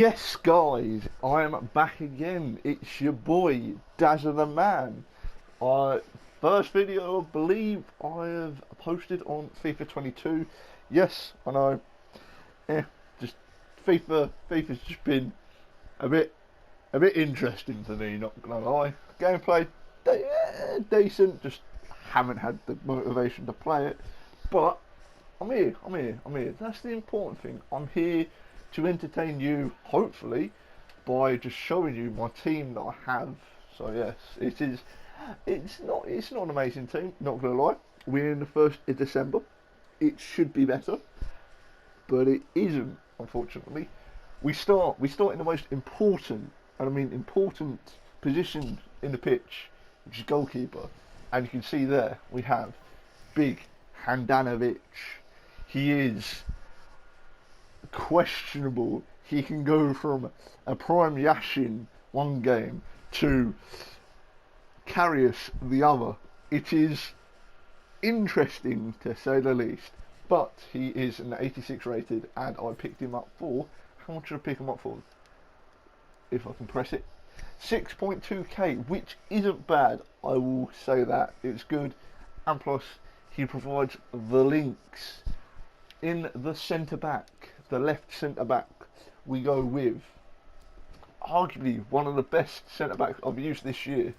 Yes, guys, I am back again. It's your boy, Dazza the Man. I First video I believe I have posted on FIFA 22. Yes, I know. Just FIFA's just been a bit interesting to me. Not gonna lie. Gameplay, decent. Just haven't had the motivation to play it. But I'm here. That's the important thing. I'm here to entertain you, hopefully, by just showing you my team that I have. So yes, it is. It's not an amazing team. Not gonna lie. We're in the 1st of December. It should be better, but it isn't. Unfortunately, we start in the most important, and I mean important position in the pitch, which is goalkeeper. And you can see there we have big Handanovic. He is questionable. He can go from a prime Yashin one game to Karius the other. It is interesting to say the least. But he is an 86 rated, and I picked him up for, how much should I pick him up for? If I can press it, 6.2k, which isn't bad. I will say that it's good, and plus he provides the links in the centre back, the left centre back. We go with arguably one of the best centre backs I've used this year,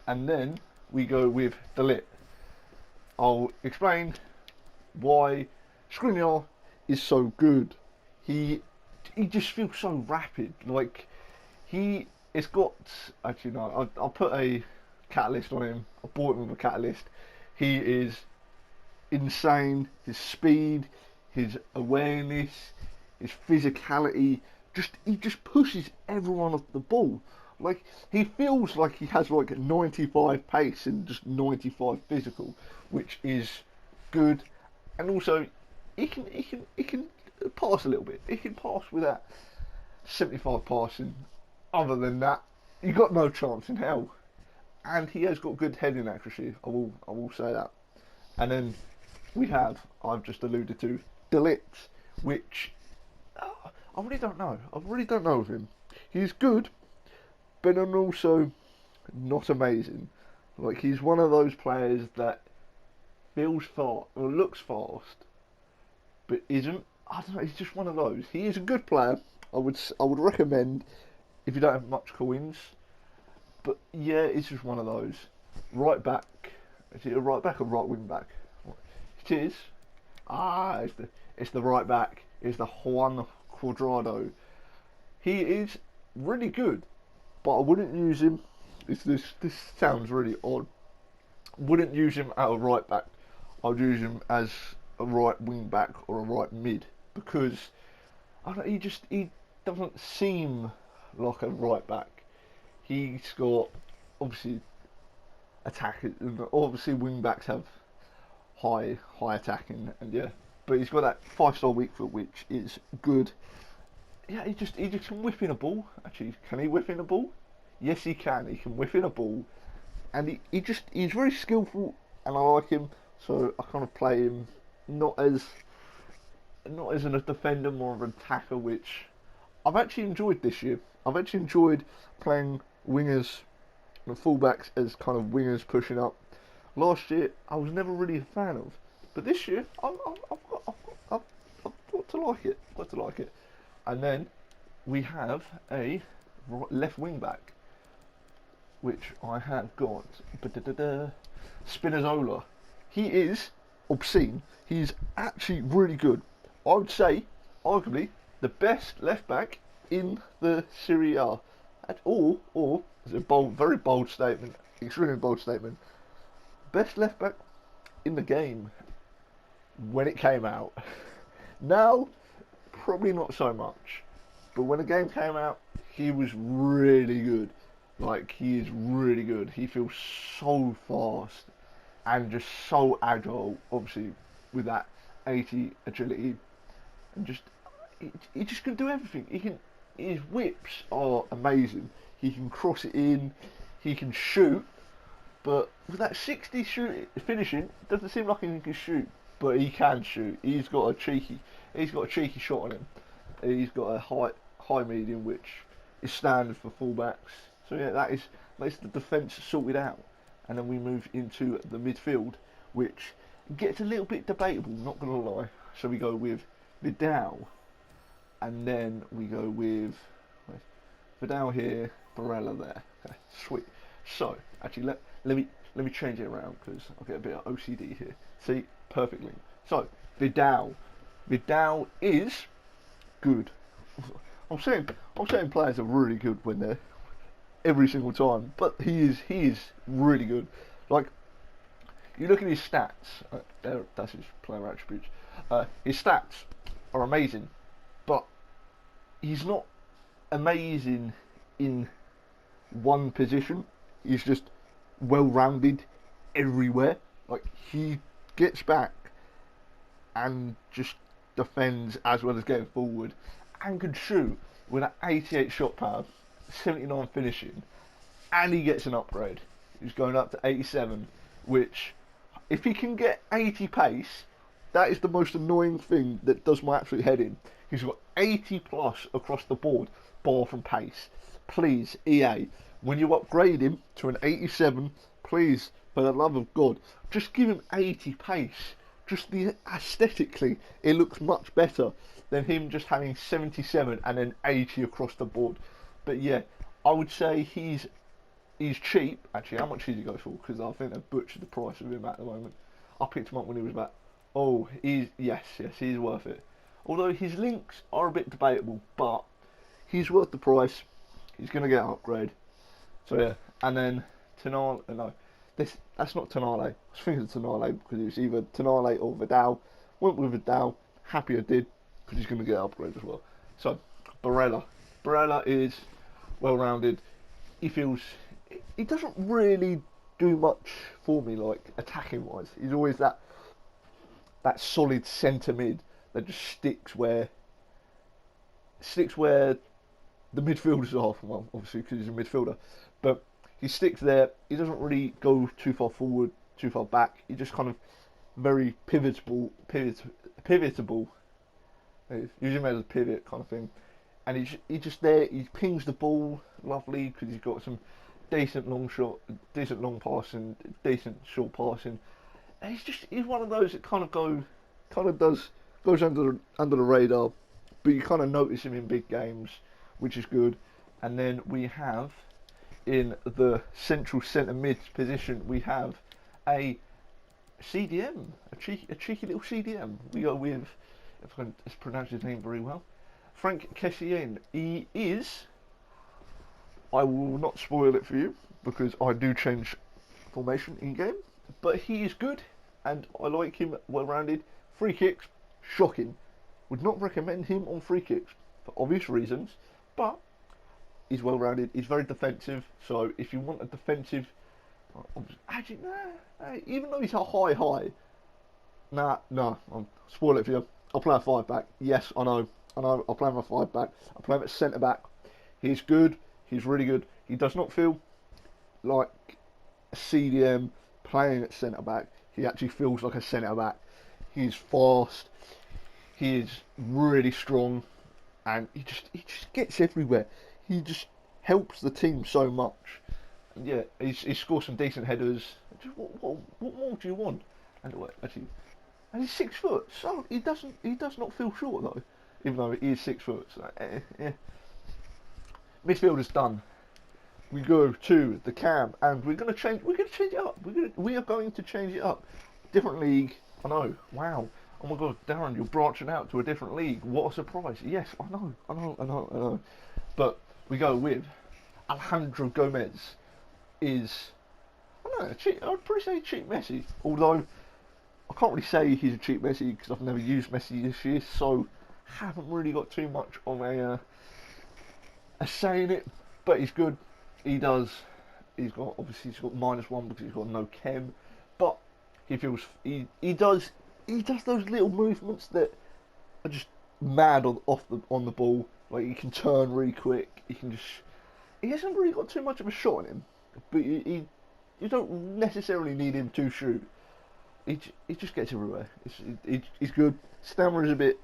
and then we go with the lit. I'll explain why Skriniar is so good. He just feels so rapid. Like it's got, actually no, I'll put a catalyst on him. I bought him with a catalyst. He is insane. His speed, his awareness, his physicality. He just pushes everyone off the ball. Like he feels like he has like 95 pace and just 95 physical, which is good. And also, he can pass a little bit. He can pass with that 75 passing. Other than that, you got no chance in hell. And he has got good heading accuracy. I will say that. And then we have, I've just alluded to, Delit, which I really don't know. I really don't know of him. He's good, but also not amazing. Like he's one of those players that feels fast or looks fast, but isn't. I don't know. He's just one of those. He is a good player. I would recommend if you don't have much coins. But yeah, it's just one of those. Right back. Is it a right back or right wing back? It is. It's the right back. It's the Juan Cuadrado. He is really good, but I wouldn't use him. This sounds really odd. Wouldn't use him at a right back. I'd use him as a right wing back or a right mid, because he doesn't seem like a right back. He's got, obviously, attack. Obviously wing backs have high attacking, and yeah, but he's got that 5-star weak foot, which is good. Yeah, he just can whip in a ball. Actually, can he whip in a ball? Yes, he can. He can whip in a ball, and he's very skillful, and I like him. So I kind of play him not as a defender, more of an attacker, which I've actually enjoyed this year. I've actually enjoyed playing wingers and fullbacks as kind of wingers pushing up. Last year I was never really a fan of, but this year I've got to like it. Got to like it. And then we have a left wing back, which I have got Spinazzola. He is obscene. He's actually really good. I would say, arguably, the best left back in the Serie A. Or it's a very bold statement, extremely bold statement. Best left back in the game when it came out. Now, probably not so much. But when the game came out, he was really good. Like, he is really good. He feels so fast and just so agile, obviously, with that 80 agility. And he just can do everything. His whips are amazing. He can cross it in, he can shoot, but with that 60 finishing, it doesn't seem like he can shoot, but he can shoot. He's got a cheeky shot on him. He's got a high medium, which is standard for fullbacks. So yeah, that's the defence sorted out, and then we move into the midfield, which gets a little bit debatable. Not gonna lie. So we go with Vidal, and then we go with Vidal here, Barella there. Okay, sweet. So actually, let me change it around because I'll get a bit of OCD here. See, perfectly. So Vidal is good. I'm saying players are really good when they're every single time, but he is really good. Like, you look at his stats. That's his player attributes. His stats are amazing, but he's not amazing in one position. He's just well-rounded everywhere. Like, he gets back and just defends as well as getting forward, and can shoot with an 88 shot power, 79 finishing, and he gets an upgrade. He's going up to 87, which, if he can get 80 pace, that is the most annoying thing that does my absolute head in. He's got 80 plus across the board, bar from pace. Please, EA, when you upgrade him to an 87, please, for the love of God, just give him 80 pace. Just aesthetically, it looks much better than him just having 77 and then 80 across the board. But yeah, I would say he's cheap. Actually, how much did he go for? Because I think they've butchered the price of him at the moment. I picked him up when he was about. Oh, yes, he's worth it. Although his links are a bit debatable, but he's worth the price. He's going to get an upgrade. So yeah, and then Tonali. No, that's not Tonali. I was thinking of Tonali because it was either Tonali or Vidal. Went with Vidal. Happy I did, because he's going to get an upgrade as well. So Barella is well-rounded. He doesn't really do much for me, like attacking wise. He's always that solid centre mid that just sticks where the midfielders are. Well, obviously because he's a midfielder, but he sticks there. He doesn't really go too far forward, too far back. He's just kind of very pivotable. Use him as a pivot kind of thing, and he's just there. He pings the ball lovely because he's got some decent long passing, decent short passing. And he's one of those that goes under the radar, but you kind of notice him in big games, which is good. And then we have in the central centre mid position, we have a CDM, a cheeky little CDM. We go with, if I can pronounce his name very well, Frank Keshian. He is, I will not spoil it for you because I do change formation in game, but he is good and I like him, well-rounded. Free kicks, shocking. Would not recommend him on free kicks for obvious reasons, but he's well-rounded. He's very defensive, so if you want a defensive, actually, even though he's a high, I'll spoil it for you. I'll play a 5-back. Yes, I know. I'll play him a 5-back. I'll play him at centre-back. He's good. He's really good. He does not feel like a CDM playing at centre-back. He actually feels like a centre-back. He's fast. He is really strong, and he just gets everywhere. He just helps the team so much. And yeah, he scores some decent headers. Just, what more do you want? And he's 6 foot, so he does not feel short though, even though he is 6 foot. So, Midfield is done. We go to the cam, and we're going to change it up. We are going to change it up. Different league. I know. Wow. Oh my God, Darren, you're branching out to a different league. What a surprise. Yes, I know. But we go with Alejandra Gomez. I'd probably say cheap Messi. Although I can't really say he's a cheap Messi because I've never used Messi this year, so haven't really got too much on a say in it. But he's good. He's got -1 because he's got no chem, but he does those little movements that are just mad on the ball. Like, he can turn really quick. He hasn't really got too much of a shot on him, but you don't necessarily need him to shoot. He just gets everywhere. He's good. Stamina is a bit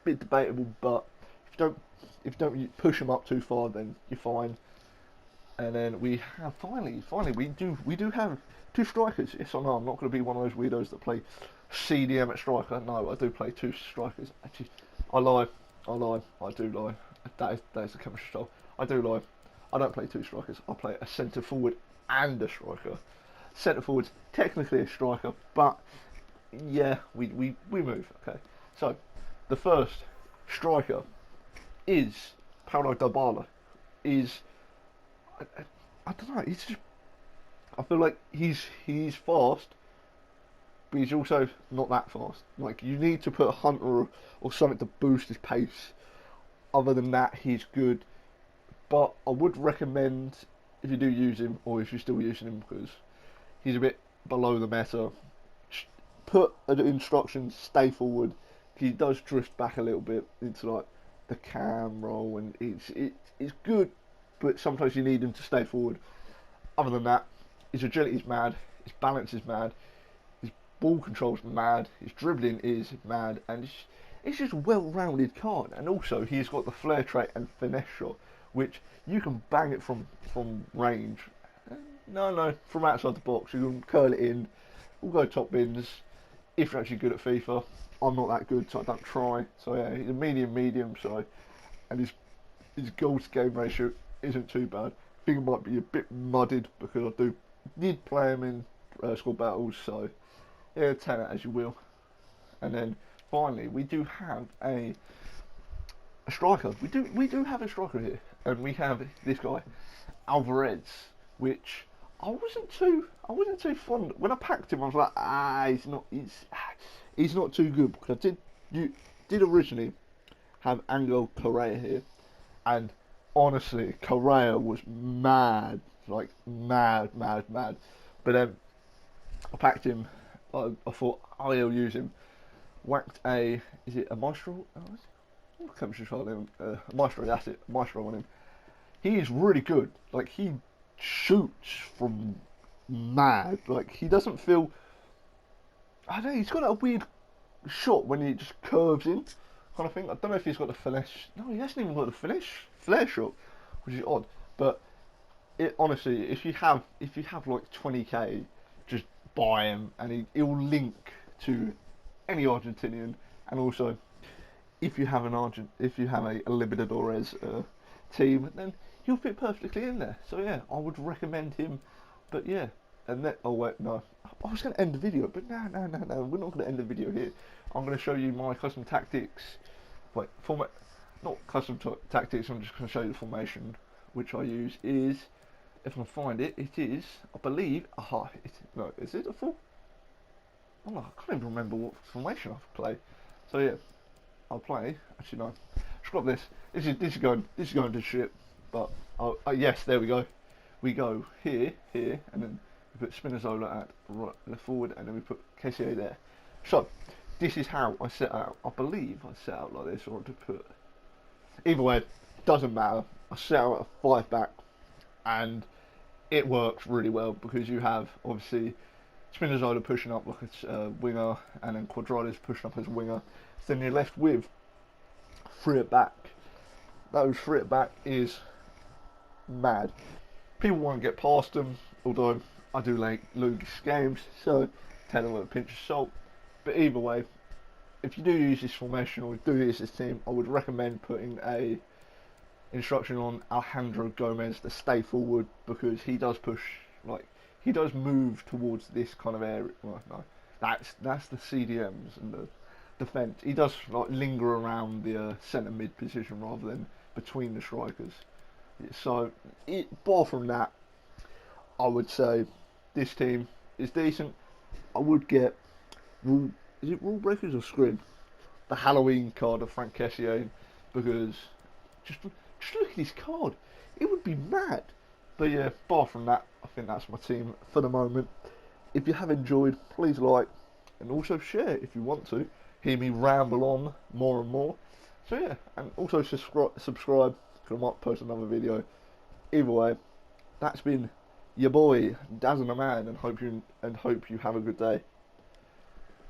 debatable, but if you don't If you don't push them up too far, then you're fine. And then we have finally we do have two strikers. Yes or no? I'm not going to be one of those weirdos that play CDM at striker. No, I do play two strikers. Actually, I lie. I do lie. That is the chemistry style. I do lie. I don't play two strikers. I play a centre forward and a striker. Centre forward's technically a striker, but yeah, we move. Okay, so the first striker is Paulo Dybala. I don't know. He's just. I feel like he's fast, but he's also not that fast. Like, you need to put a Hunter or something to boost his pace. Other than that, he's good. But I would recommend, if you do use him, or if you're still using him, because he's a bit below the meta, put an instruction, stay forward. He does drift back a little bit into like the cam role, and it's good, but sometimes you need him to stay forward. Other than that, his agility is mad, his balance is mad, his ball control is mad, his dribbling is mad, and it's just a well-rounded card. And also, he's got the flair trait and finesse shot, which you can bang it from range. No, from outside the box. You can curl it in. We'll go top bins. If you're actually good at FIFA, I'm not that good, so I don't try. So yeah, he's a medium, so, and his goal to game ratio isn't too bad. I think it might be a bit mudded because I did play him in squad battles, so yeah, 10 it as you will. And then finally, we do have a striker. We do have a striker here, and we have this guy, Alvarez, which I wasn't too fond. When I packed him, I was like, he's not too good, because I did originally have Angel Correa here, and honestly, Correa was mad, like mad. But then I packed him. I thought I'll use him. Whacked is it a Maestro? Maestro, that's it. Maestro on him. He is really good. Like, he shoots from mad. Like, he doesn't feel. I don't know. He's got a weird shot when he just curves in, kind of thing. I don't know if he's got the finesse. No, he hasn't even got the flare shot, which is odd. But honestly, if you have like 20k, just buy him, and he'll link to any Argentinian. And also, if you have a Libertadores team, then he'll fit perfectly in there. So yeah, I would recommend him. But yeah, and then, oh wait, no, I was going to end the video, but no, we're not going to end the video here. I'm going to show you my custom tactics. Wait, not custom tactics. I'm just going to show you the formation which I use. Is, if I can find it, it is, I believe. Is it a full? Oh, I can't even remember what formation I've played. So yeah, I'll play. Actually no, scrap this. This is going to shit. But yes, there we go. We go here, and then we put Spinazzola at left forward, and then we put Keshian there. So this is how I set out. I believe I set out like this, or to put. Either way, doesn't matter. I set out a 5-back, and it works really well because you have obviously Spinazzola pushing up like a winger, and then Cuadrado's pushing up as a winger. So then you're left with 3 at back. Those 3 at back is mad. People want to get past them, although I do like Lucas games, so tell them with a pinch of salt. But either way, if you do use this formation or do use this team, I would recommend putting a instruction on Alejandra Gomez to stay forward, because he does push, like, he does move towards this kind of area. Well, no, that's the CDMs and the defence. He does like linger around the centre mid position rather than between the strikers. So, bar from that, I would say this team is decent. I would get Rule Breakers or Scrim? The Halloween card of Frank Keshian, because just look at his card. It would be mad. But yeah, bar from that, I think that's my team for the moment. If you have enjoyed, please like, and also share if you want to. Hear me ramble on more and more. So yeah, and also subscribe, because I might post another video. Either way, that's been your boy Daz and the Man, and hope you have a good day.